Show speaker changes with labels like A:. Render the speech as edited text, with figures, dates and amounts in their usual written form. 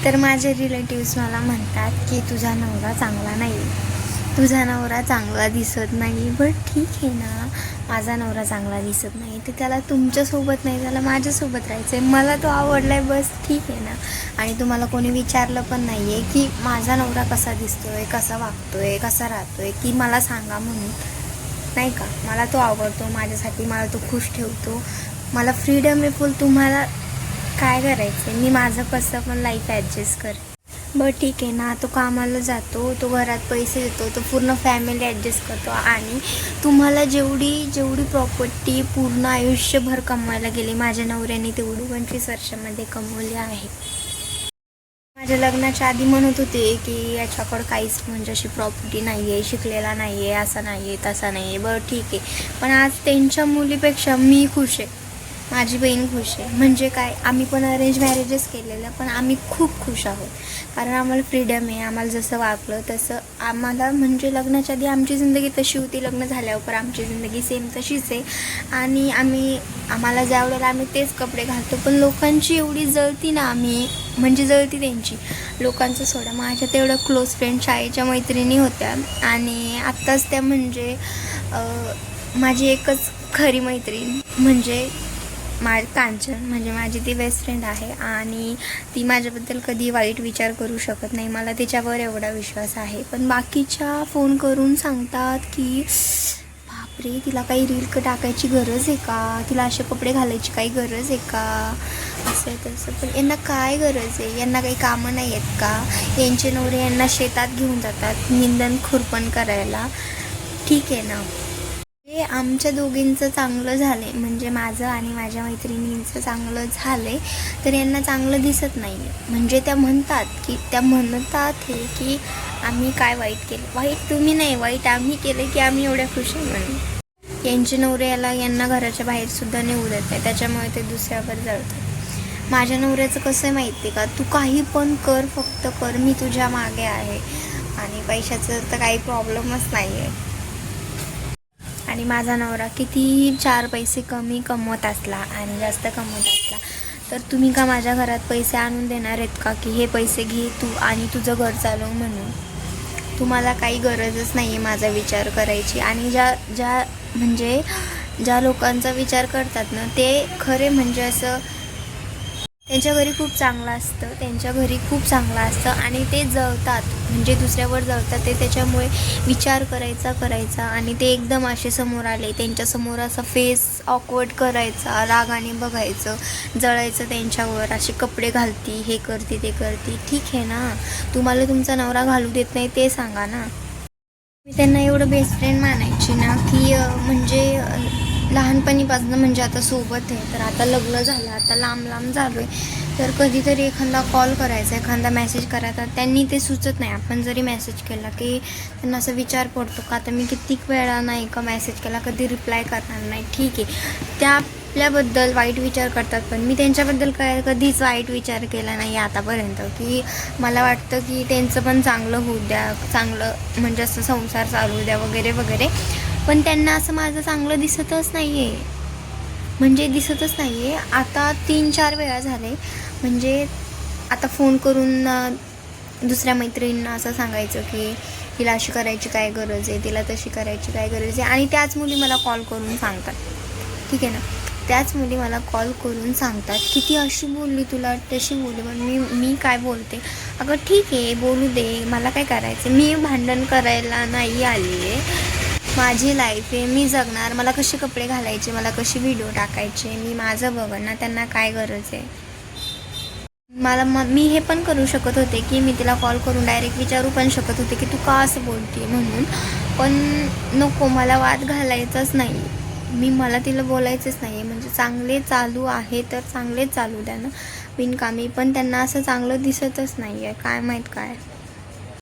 A: तर माझे रिलेटिव्स मला म्हणतात की तुझा नवरा चांगला नाही, तुझा नवरा चांगला दिसत नाही. बट ठीक आहे ना, माझा नवरा चांगला दिसत नाही तर त्याला तुमच्यासोबत नाही, त्याला माझ्यासोबत राहायचं आहे. मला तो आवडला आहे, बस ठीक आहे ना. आणि तुम्हाला कोणी विचारलं पण नाही आहे की माझा नवरा कसा दिसतो आहे, कसा वागतो आहे, कसा राहतो आहे, की मला सांगा म्हणून, नाही का. मला तो आवडतो, माझ्यासाठी मला तो खुश ठेवतो, मला फ्रीडम आहे फुल. तुम्हाला काय करायचं आहे, मी माझं कसं पण लाईफ ॲडजस्ट कर. बरं ठीक आहे ना, तो कामाला जातो, तो घरात पैसे देतो, तो पूर्ण फॅमिली ॲडजस्ट करतो. आणि तुम्हाला जेवढी प्रॉपर्टी पूर्ण आयुष्यभर कमवायला गेली, माझ्या नवऱ्याने तेवढी 25 वर्षामध्ये कमवली आहे. माझ्या लग्नाच्या आधी म्हणत होते की याच्याकडं काहीच म्हणजे अशी प्रॉपर्टी नाही आहे, शिकलेला नाही आहे, असा नाही आहे, तसा नाही आहे. बरं ठीक आहे, पण आज त्यांच्या मुलीपेक्षा मी खुश आहे, माझी बहीण खुश आहे. म्हणजे काय, आम्ही पण अरेंज मॅरेजेस केलेलं, पण आम्ही खूप खुश आहोत. कारण आम्हाला फ्रीडम आहे, आम्हाला जसं वागलं तसं आम्हाला, म्हणजे लग्नाच्या आधी आमची जिंदगी तशी होती, लग्न झाल्यावर आमची जिंदगी सेम तशीच आहे. आणि आम्हाला ज्या वेळेला आम्ही तेच कपडे घालतो, पण लोकांची एवढी जळती ना आम्ही, म्हणजे जळती त्यांची. लोकांचं सोडा, माझ्या तेवढं क्लोज फ्रेंड शाळेच्या मैत्रिणी होत्या आणि आत्ताच त्या म्हणजे माझी एकच खरी मैत्रीण म्हणजे कांचन, म्हणजे माझी ती बेस्ट फ्रेंड आहे. आणि ती माझ्याबद्दल कधी वाईट विचार करू शकत नाही, मला तिच्यावर एवढा विश्वास आहे. पण बाकीच्या फोन करून सांगतात की बापरे, तिला काही रील टाकायची गरज आहे का, तिला असे कपडे घालायची काही गरज आहे का, असं तसं. पण यांना काय गरज आहे, यांना काही कामं नाही आहेत का, यांचे नवरे यांना शेतात घेऊन जातात निंदण खुरपण करायला. ठीक आहे ना, हे आमच्या दोघींचं चांगलं झालं आहे, म्हणजे माझं आणि माझ्या मैत्रिणींचं चांगलं झालं आहे, तर यांना चांगलं दिसत नाही आहे. म्हणजे त्या म्हणतात हे की आम्ही काय वाईट केलं. वाईट तुम्ही नाही, वाईट आम्ही केलं की आम्ही एवढ्या खुश आहे म्हणून. यांचे नवरे यांना घराच्या बाहेरसुद्धा नेऊ देत नाही, त्याच्यामुळे ते दुसऱ्यावर जळतात. माझ्या नवऱ्याचं कसं आहे माहिती आहे का, तू काही पण कर, फक्त कर, मी तुझ्या मागे आहे. आणि पैशाचं तर काही प्रॉब्लेमच नाही आहे. आणि माझा नवरा कितीही 4 पैसे कमी कमवत असला आणि जास्त कमवत असला, तर तुम्ही का माझ्या घरात पैसे आणून देणार आहेत का, की हे पैसे घे तू आणि तुझं घर चालव म्हणून. तुम्हाला काही गरजच नाही आहे माझा विचार करायची. आणि ज्या लोकांचा विचार करतात ना, ते खरे म्हणजे असं त्यांच्या घरी खूप चांगलं असतं आणि ते जळतात, म्हणजे दुसऱ्यावर जळतात ते. त्याच्यामुळे विचार करायचा आणि ते एकदम असे समोर आले, त्यांच्यासमोर असा फेस ऑकवर्ड करायचा, रागाने बघायचं, जळायचं त्यांच्यावर, असे कपडे घालती, हे करते ते करते. ठीक आहे ना, तुम्हाला तुमचा नवरा घालू देत नाही ते सांगा ना. मी त्यांना एवढं बेस्ट फ्रेंड मानायची ना, की म्हणजे लहानपणीपासून, म्हणजे आता सोबत आहे, तर आता लग्न झालं, आता लांब झालो आहे, तर कधीतरी एखादा कॉल करायचा, एखादा मेसेज करायचा. त्यांनी ते सुचत नाही. आपण जरी मेसेज केला की त्यांना असं विचार पडतो का आता मी कित्येक वेळा नाही का मेसेज केला, कधी रिप्लाय करणार नाही. ठीक आहे, त्या आपल्याबद्दल वाईट विचार करतात, पण मी त्यांच्याबद्दल कधीच वाईट विचार केला नाही आतापर्यंत. की मला वाटतं की त्यांचं पण चांगलं होऊ द्या, चांगलं म्हणजे असं संसार चालू द्या वगैरे वगैरे. पण त्यांना असं माझं चांगलं दिसतच नाही आहे. आता 3-4 वेळा झाले, म्हणजे आता फोन करून दुसऱ्या मैत्रिणींना असं सांगायचं की तिला अशी करायची काय गरज आहे, तिला तशी करायची काय गरज आहे. आणि त्याच मुली मला कॉल करून सांगतात, ठीक आहे ना, त्याच मुली मला कॉल करून सांगतात की ती अशी बोलली, तुला तशी बोलली. पण मी काय बोलते, अगं ठीक आहे बोलू दे, मला काय करायचं, मी भांडण करायला नाही आली आहे, माझी लाईफ आहे, मी जगणार, मला कसे कपडे घालायचे, मला कशी व्हिडिओ टाकायचे, मी माझं बघणार ना, त्यांना काय गरज आहे. मी हे पण करू शकत होते की मी तिला कॉल करून डायरेक्ट विचारू पण शकत होते की तू का असं बोलते म्हणून, पण नको, मला वाद घालायचाच नाही, मला तिला बोलायचंच नाही आहे. म्हणजे चांगले चालू आहे तर चांगलेच चालू द्या ना, बिनकामी. पण त्यांना असं चांगलं दिसतच नाही आहे, काय माहीत काय.